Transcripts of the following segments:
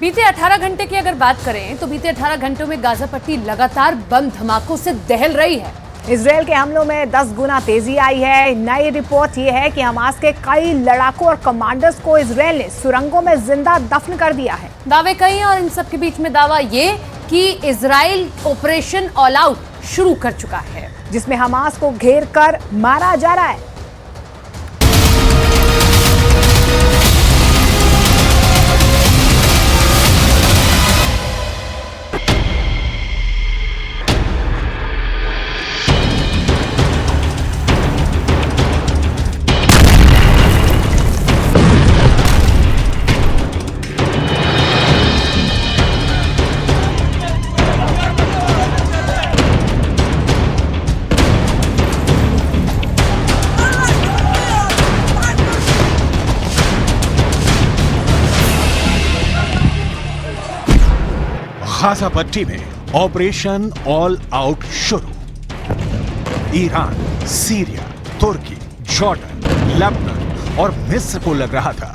बीते 18 घंटे की अगर बात करें तो बीते 18 घंटों में गाजा पट्टी लगातार बम धमाकों से दहल रही है। इजरायल के हमलों में 10 गुना तेजी आई है। नई रिपोर्ट ये है कि हमास के कई लड़ाकों और कमांडर्स को इजरायल ने सुरंगों में जिंदा दफन कर दिया है। दावे कई और इन सब के बीच में दावा ये कि इजरायल ऑपरेशन ऑल आउट शुरू कर चुका है, जिसमें हमास को घेर कर मारा जा रहा है। गाजा पट्टी में ऑपरेशन ऑल आउट शुरू। ईरान, सीरिया, तुर्की, जॉर्डन, लेबनान और मिस्र को लग रहा था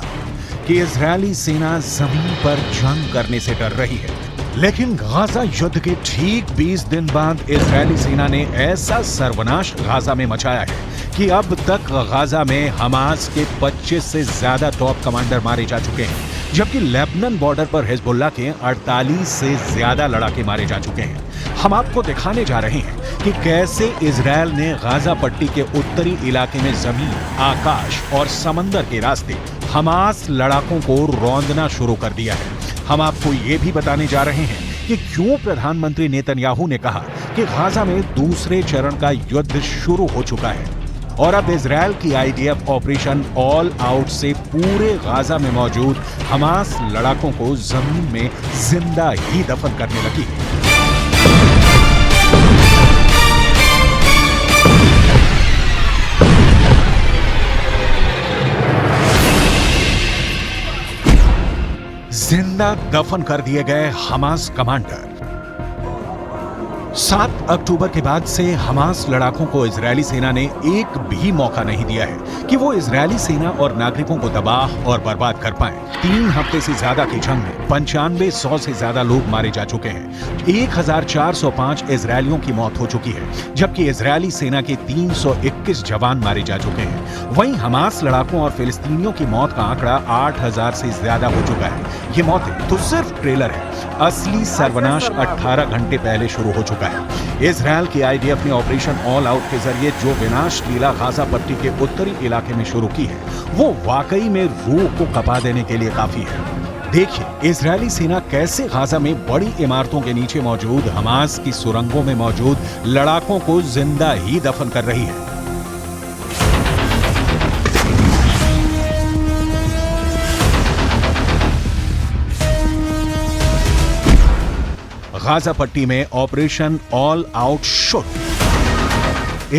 कि इजरायली सेना जमीन पर जंग करने से डर रही है, लेकिन गाजा युद्ध के ठीक 20 दिन बाद इजरायली सेना ने ऐसा सर्वनाश गाजा में मचाया है कि अब तक गाजा में हमास के 25 से ज्यादा टॉप कमांडर मारे जा चुके हैं, जबकि लेबनान बॉर्डर पर हिजबुल्लाह के 48 से ज्यादा लड़ाके मारे जा चुके हैं। हम आपको दिखाने जा रहे हैं कि कैसे इजरायल ने गाजा पट्टी के उत्तरी इलाके में जमीन, आकाश और समंदर के रास्ते हमास लड़ाकों को रौंदना शुरू कर दिया है। हम आपको ये भी बताने जा रहे हैं कि क्यों प्रधानमंत्री नेतन्याहू ने कहा कि गाजा में दूसरे चरण का युद्ध शुरू हो चुका है और अब इजरायल की आईडीएफ ऑपरेशन ऑल आउट से पूरे गाजा में मौजूद हमास लड़ाकों को जमीन में जिंदा ही दफन करने लगी है। जिंदा दफन कर दिए गए हमास कमांडर। 7 अक्टूबर के बाद से हमास लड़ाकों को इजरायली सेना ने एक भी मौका नहीं दिया है कि वो इजरायली सेना और नागरिकों को तबाह और बर्बाद कर पाएं। 3 हफ्ते से ज्यादा की जंग में 9500 से ज्यादा लोग मारे जा चुके हैं। 1405 इजरायलियों की मौत हो चुकी है, जबकि इजरायली सेना के 321 जवान मारे जा चुके हैं। वहीं हमास लड़ाकों और फिलिस्तीनियों की मौत का आंकड़ा 8000 से ज्यादा हो चुका है। ये मौतें तो सिर्फ ट्रेलर है, असली सर्वनाश 18 घंटे पहले शुरू हो चुका है। इजरायल की आईडीएफ ने ऑपरेशन ऑल आउट के जरिए जो विनाश लीला गाजा पट्टी के उत्तरी इलाके में शुरू की है, वो वाकई में रूह को कपा देने के लिए काफी है। देखिए इजरायली सेना कैसे गाजा में बड़ी इमारतों के नीचे मौजूद हमास की सुरंगों में मौजूद लड़ाकों को जिंदा ही दफन कर रही है। गाजा पट्टी में ऑपरेशन ऑल आउट शुरू।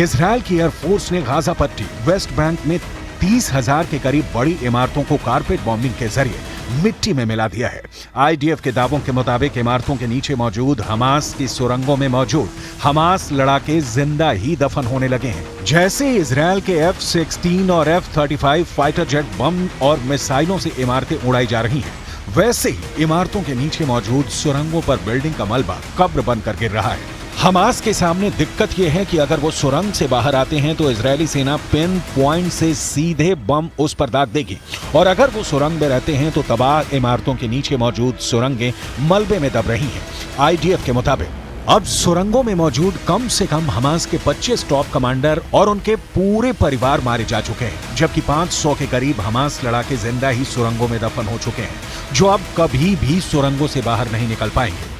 इजरायल की एयरफोर्स ने गाजा पट्टी, वेस्ट बैंक में 30,000 के करीब बड़ी इमारतों को कारपेट बॉम्बिंग के जरिए मिट्टी में मिला दिया है। आईडीएफ के दावों के मुताबिक इमारतों के नीचे मौजूद हमास की सुरंगों में मौजूद हमास लड़ाके जिंदा ही दफन होने लगे हैं। जैसे इजरायल के F-16 और F-35 फाइटर जेट बम और मिसाइलों से इमारतें उड़ाई जा रही हैं, वैसे ही इमारतों के नीचे मौजूद सुरंगों पर बिल्डिंग का मलबा कब्र बनकर गिर रहा है। हमास के सामने दिक्कत यह है कि अगर वो सुरंग से बाहर आते हैं तो इजरायली सेना पिन पॉइंट से सीधे बम उस पर दाग देगी, और अगर वो सुरंग में रहते हैं तो तबाह इमारतों के नीचे मौजूद सुरंगें मलबे में दब रही हैं। आईडीएफ के मुताबिक अब सुरंगों में मौजूद कम से कम हमास के 25 टॉप कमांडर और उनके पूरे परिवार मारे जा चुके हैं, जबकि 500 के करीब हमास लड़ाके जिंदा ही सुरंगों में दफन हो चुके हैं, जो अब कभी भी सुरंगों से बाहर नहीं निकल पाएंगे।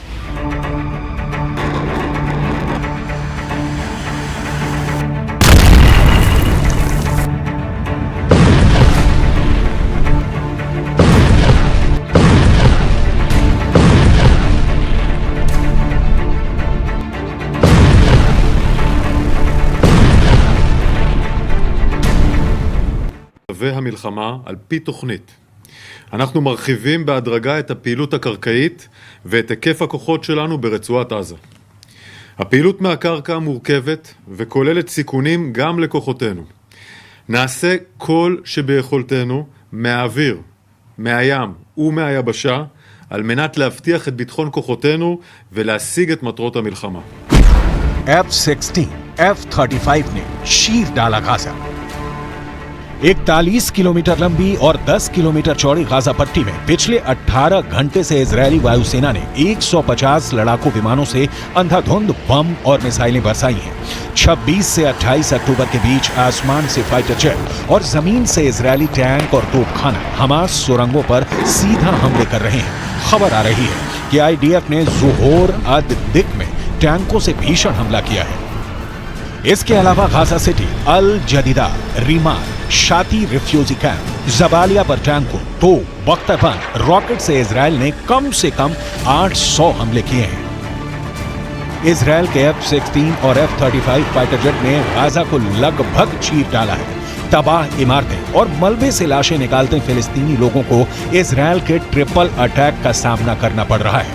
והמלחמה על פי תוכנית. אנחנו מרחיבים בהדרגה את הפעילות הקרקעית ואת היקף הכוחות שלנו ברצועת עזה. הפעילות מהקרקע מורכבת וכוללת סיכונים גם לכוחותינו. נעשה כל שביכולתנו מהאוויר, מהים ומהיבשה על מנת להבטיח את ביטחון כוחותינו ולהשיג את מטרות המלחמה. F-16, F-35 ने चीर डाला गाजा। 41 किलोमीटर लंबी और 10 किलोमीटर चौड़ी गाजा पट्टी में पिछले 18 घंटे से इजरायली वायुसेना ने 150 लड़ाकू विमानों से अंधाधुंध बम और मिसाइलें बरसाई हैं। 26 से 28 अक्टूबर के बीच आसमान से फाइटर जेट और जमीन से इजरायली टैंक और तोपखाना हमास सुरंगों पर सीधा हमले कर रहे हैं। खबर आ रही है कि आईडीएफ ने ज़ोहोर अद-दिक में टैंकों से भीषण हमला किया है। इसके अलावा गाजा सिटी, अल जदीदा, रीमाल, शाती रिफ्यूजी कैंप, जबालिया पर टैंकों, तो बख्तरबंद रॉकेट से इजराइल ने कम से कम 800 हमले किए हैं। इजराइल के F-16 और F-35 फाइटर जेट ने गाजा को लगभग चीर डाला है। तबाह इमारतें और मलबे से लाशें निकालते फिलिस्तीनी लोगों को इजराइल के ट्रिपल अटैक का सामना करना पड़ रहा है।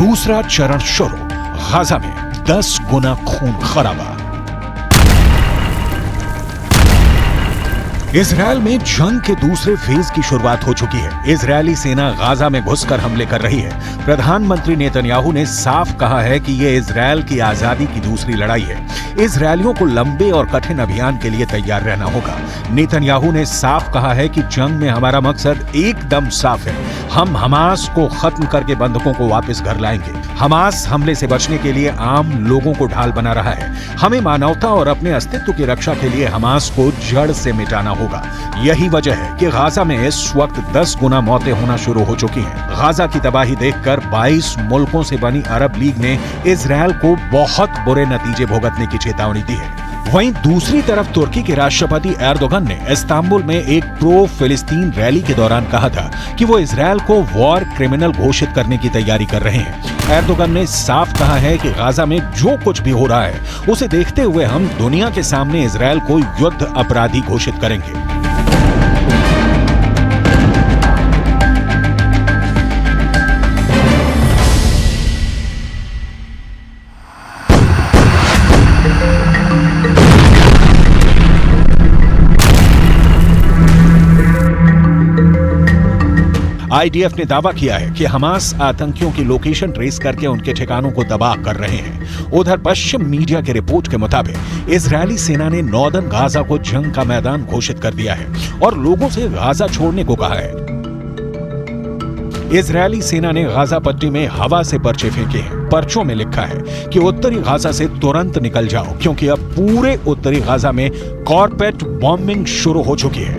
दूसरा चरण शुरू। गाजा में 10 गुना खून खराबा। इजराइल में जंग के दूसरे फेज की शुरुआत हो चुकी है। इजरायली सेना गाजा में घुसकर हमले कर रही है। प्रधानमंत्री नेतन्याहू ने साफ कहा है कि यह इजरायल की आजादी की दूसरी लड़ाई है। इजरायलियों को लंबे और कठिन अभियान के लिए तैयार रहना होगा। नेतन्याहू ने साफ कहा है कि जंग में हमारा मकसद एकदम साफ है। हम हमास को खत्म करके बंधकों को वापस घर लाएंगे। हमास हमले से बचने के लिए आम लोगों को ढाल बना रहा है। हमें मानवता और अपने अस्तित्व की रक्षा के लिए हमास को जड़ से मिटाना होगा। यही वजह है कि गाजा में इस वक्त 10 गुना मौतें होना शुरू हो चुकी हैं। गाजा की तबाही देखकर 22 मुल्कों से बनी अरब लीग ने इजरायल को बहुत बुरे नतीजे भुगतने की चेतावनी दी है। वहीं दूसरी तरफ तुर्की के राष्ट्रपति एर्दोगन ने इस्तांबुल में एक प्रो फिलिस्तीन रैली के दौरान कहा था कि वो इजरायल को वॉर क्रिमिनल घोषित करने की तैयारी कर रहे हैं। एर्दोगन ने साफ कहा है कि गाजा में जो कुछ भी हो रहा है उसे देखते हुए हम दुनिया के सामने इजरायल को युद्ध अपराधी घोषित करेंगे। आईडीएफ ने दावा किया है कि हमास आतंकियों की लोकेशन ट्रेस करके उनके ठिकानों को तबाह कर रहे हैं। उधर पश्चिम मीडिया की रिपोर्ट के मुताबिक इजरायली सेना ने नॉर्दर्न गाजा को जंग का मैदान घोषित कर दिया है और लोगों से गाजा छोड़ने को कहा है। इजरायली सेना ने गाजा पट्टी में हवा से पर्चे फेंके हैं। पर्चों में लिखा है कि उत्तरी गाजा से तुरंत निकल जाओ, क्योंकि अब पूरे उत्तरी गाजा में कॉर्पेट बॉम्बिंग शुरू हो चुकी है।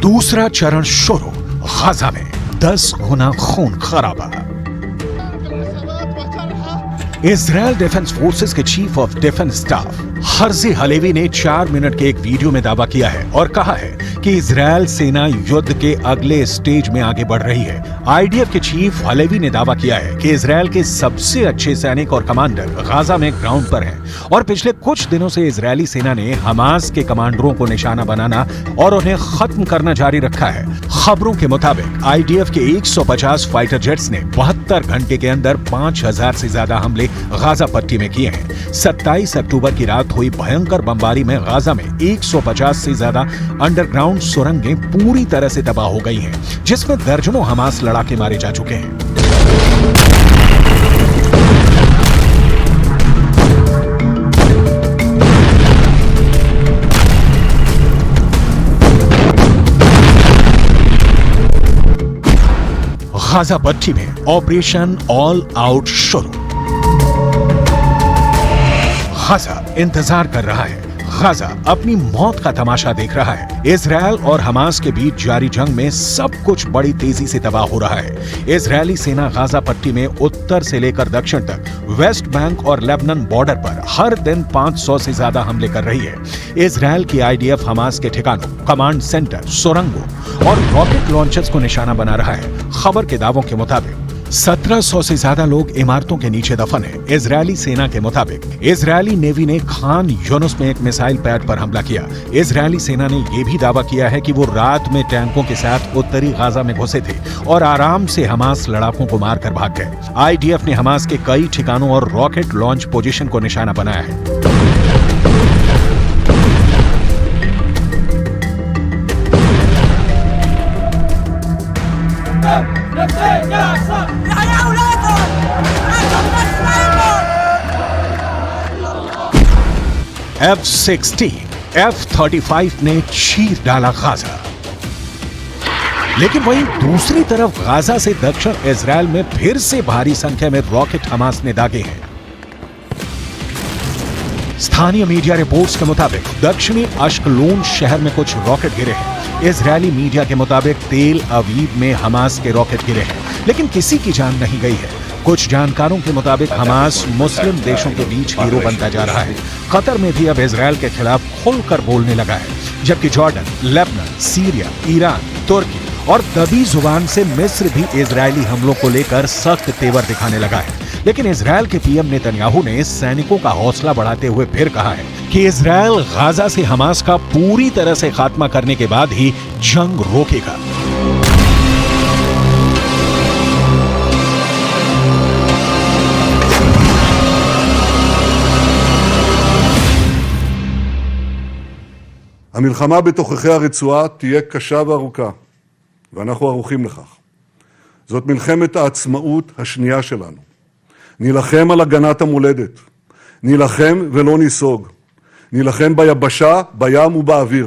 दूसरा चरण शुरू। गाजा में 10 गुना खून खराबा। इजरायल डिफेंस फोर्सेस के chief of defence staff Herzi Halevi ने 4 मिनट के एक वीडियो में दावा किया है और कहा है कि इजरायल सेना युद्ध के अगले स्टेज में आगे बढ़ रही है। आईडीएफ के चीफ हलेवी ने दावा किया है कि इजरायल के सबसे अच्छे सैनिक और कमांडर गाजा में ग्राउंड पर हैं और पिछले कुछ दिनों से इजरायली सेना ने हमास के कमांडरों को निशाना बनाना और उन्हें खत्म करना जारी रखा है। खबरों के मुताबिक आईडीएफ के 150 फाइटर जेट्स ने 72 घंटे के अंदर 5000 से ज्यादा हमले गाजा पट्टी में किए हैं। 27 अक्टूबर की रात हुई भयंकर बमबारी में गाजा में 150 से ज्यादा अंडरग्राउंड सुरंगें पूरी तरह से तबाह हो गई हैं, जिसमें दर्जनों हमास लड़ाके मारे जा चुके हैं। गाजा पट्टी में ऑपरेशन ऑल आउट शुरू। गाजा इंतजार कर रहा है, गाजा अपनी मौत का तमाशा देख रहा है। इजरायल और हमास के बीच जारी जंग में सब कुछ बड़ी तेजी से तबाह हो रहा है। इजरायली सेना गाजा पट्टी में उत्तर से लेकर दक्षिण तक, वेस्ट बैंक और लेबनान बॉर्डर पर हर दिन 500 से ज्यादा हमले कर रही है। इजरायल की आईडीएफ हमास के ठिकानों, कमांड सेंटर, सुरंगों और रॉकेट लॉन्चर्स को निशाना बना रहा है। खबर के दावों के मुताबिक 1700 से ज्यादा लोग इमारतों के नीचे दफन हैं। इजरायली सेना के मुताबिक इजरायली नेवी ने खान यूनुस में एक मिसाइल पैड पर हमला किया। इजरायली सेना ने यह भी दावा किया है कि वो रात में टैंकों के साथ उत्तरी गाजा में घुसे थे और आराम से हमास लड़ाकों को मारकर भाग गए। आईडीएफ ने हमास के कई ठिकानों और रॉकेट लॉन्च पोजीशन को निशाना बनाया है। F-16, F-35 ने चीर डाला गाजा। लेकिन वहीं दूसरी तरफ गाजा से दक्षिण इजरायल में फिर से भारी संख्या में रॉकेट हमास ने दागे हैं। स्थानीय मीडिया रिपोर्ट्स के मुताबिक दक्षिणी अश्कलोन शहर में कुछ रॉकेट गिरे हैं। इजरायली मीडिया के मुताबिक तेल अवीव में हमास के रॉकेट गिरे हैं, लेकिन किसी की जान नहीं गई है। कुछ जानकारों के मुताबिक हमास मुस्लिम देशों के बीच हीरो बनता जा रहा है। कतर में भी अब इजरायल के खिलाफ खुलकर बोलने लगा है, जबकि जॉर्डन, लेबनान, सीरिया, ईरान, तुर्की और दबी जुबान से मिस्र भी इजरायली हमलों को लेकर सख्त तेवर दिखाने लगा है। लेकिन इजरायल के पीएम नेतन्याहू ने सैनिकों का हौसला बढ़ाते हुए फिर कहा है कि इजरायल गाजा से हमास का पूरी तरह से खात्मा करने के बाद ही जंग रोकेगा। המלחמה בתוככי הרצועה תהיה קשה וארוכה, ואנחנו ערוכים לכך. זאת מלחמת העצמאות השנייה שלנו. נילחם על הגנת המולדת. נילחם ולא ניסוג. נילחם ביבשה, בים ובאוויר.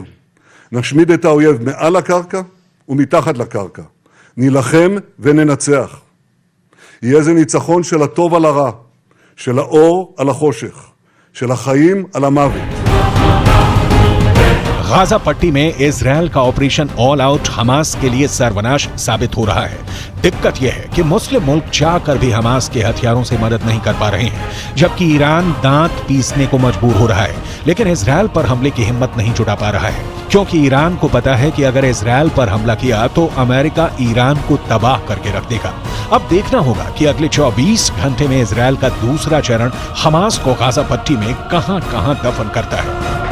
נשמיד את האויב מעל הקרקע ומתחת לקרקע. נילחם וננצח. יהיה זה ניצחון של הטוב על הרע, של האור על החושך, של החיים על המוות. गाजा पट्टी में इजरायल का ऑपरेशन ऑल आउट हमास के लिए सर्वनाश साबित हो रहा है। दिक्कत यह है कि मुस्लिम मुल्क चाहकर भी हमास के हथियारों से मदद नहीं कर पा रहे हैं, जबकि ईरान दांत पीसने को मजबूर हो रहा है, लेकिन इजरायल पर हमले की हिम्मत नहीं जुटा पा रहा है, क्योंकि ईरान को पता है कि अगर इजरायल पर हमला किया तो अमेरिका ईरान को तबाह करके रख देगा। अब देखना होगा कि अगले 24 घंटे में इजरायल का दूसरा चरण हमास को गाजा पट्टी में कहां-कहां दफन करता है।